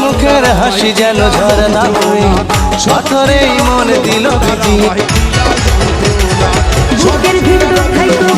মুখের হাসি যেন ঝরনা বই পাথরেই মন দিল বিধি বুকের ভিতর খাইতো